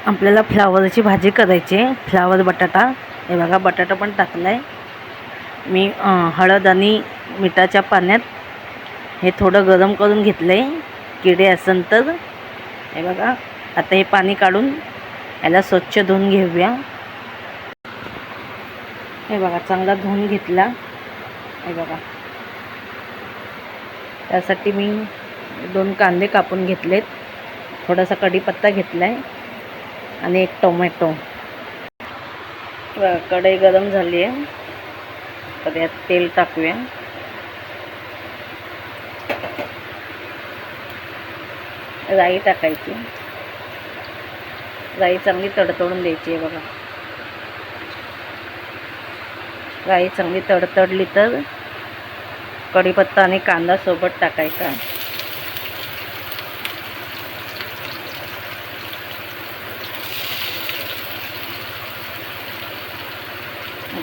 आपल्याला फ्लावरची भाजी करायची आहे. फ्लावर बटाटा. हे बघा बटाटा पण टाकलाय मी. हळद आणि मिठाच्या पाण्यात हे थोडं गरम करून घेतलंय, किडे असेल तर. हे बघा आता हे पाणी काढून याला स्वच्छ धुवून घेऊया. हे बघा चांगला धुवून घेतला. हे बघा त्यासाठी मी 2 कांदे कापून घेतलेत, थोडासा कढीपत्ता घेतलाय आणि 1 टोमॅटो. कढई गरम झाली आहे, तर यात तेल टाकूया. राई टाकायची. राई चांगली तडतडून द्यायची आहे बघा. राई चांगली तडतडली तर कढीपत्ता आणि कांदा सोबत टाकायचा.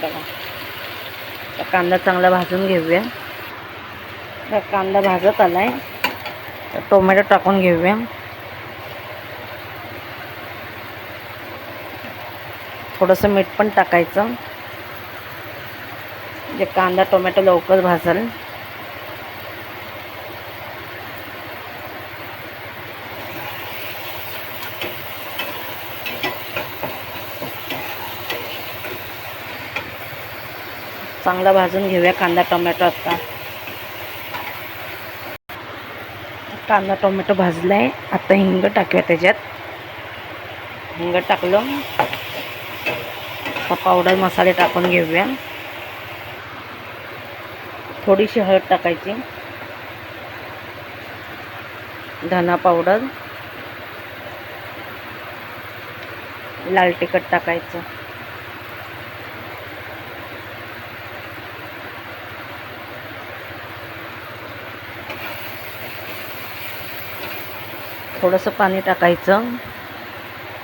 बघा कांदा चांगला भाजून घेऊया. कांदा भाजत आलाय तर टोमॅटो टाकून घेऊया. थोडंसं मीठ पण टाकायचं, म्हणजे कांदा टोमॅटो लवकर भाजेल. चांगला भाजून घेऊया कांदा टोमॅटो. आता कांदा टोमॅटो भाजलाय. आता हिंग टाकूया त्याच्यात. हिंग टाकलं तर पावडर मसाले टाकून घेऊया. थोडीशी हळद टाकायची, धना पावडर, लाल तिखट टाकायचं. थोडंसं पाणी टाकायचं,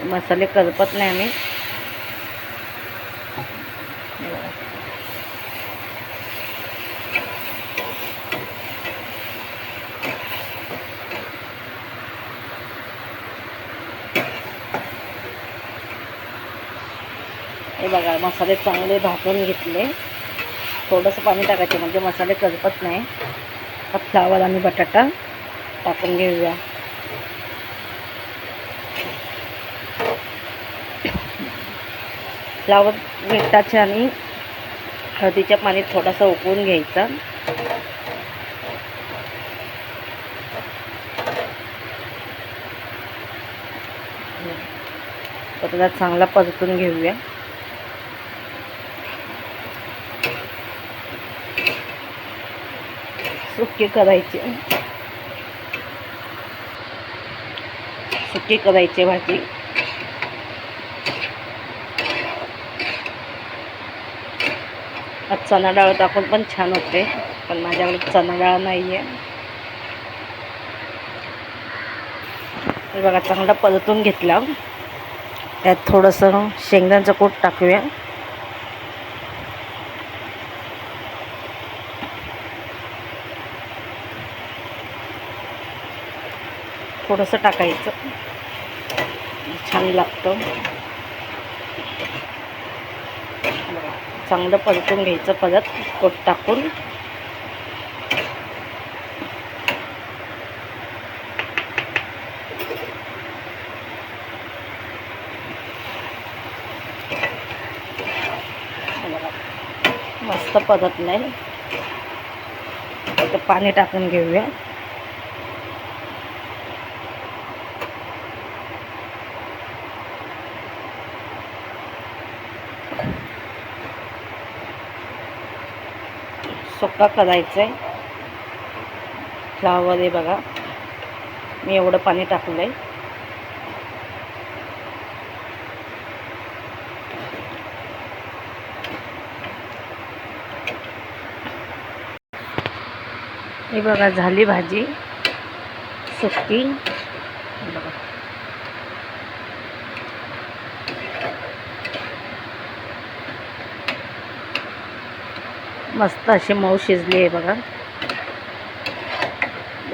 मसाले करपत नाही आम्ही. हे बघा मसाले चांगले भाजून घेतले. थोडंसं पाणी टाकायचे म्हणजे मसाले करपत नाही. आता फ्लावर आणि बटाटा टाकून घेऊया. फ्लावर मिठाच्या आणि हळदीच्या पाण्यात थोडासा उकळून घ्यायचा. त्याला चांगला परतून घेऊया. सुकी करायची भाजी. चणा डाळ टाकून पण छान होते, पण माझ्याकडे चणा डाळ नाही आहे. हे बघा चांगला परतून घेतला. त्यात थोडंसं शेंगदाण्याचं कूट टाकूया. थोडंसं टाकायचं, छान लागतं. चांगलं परतून घ्यायचं परत कूट टाकून. मस्त परतलंय. आता पाणी टाकून घेऊया. सुक्का करायचं आहे फ्लावर. हे बघा मी एवढं पाणी टाकलंय. हे बघा झाली भाजी सुक्की. बघा मस्त अशी मऊ शिजली आहे बघा.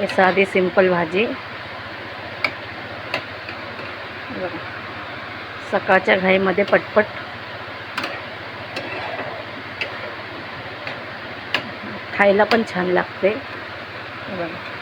हे साधी सिंपल भाजी बघा. सकाळच्या घाईमध्ये पटपट खायला पण छान लागते. हे बघा.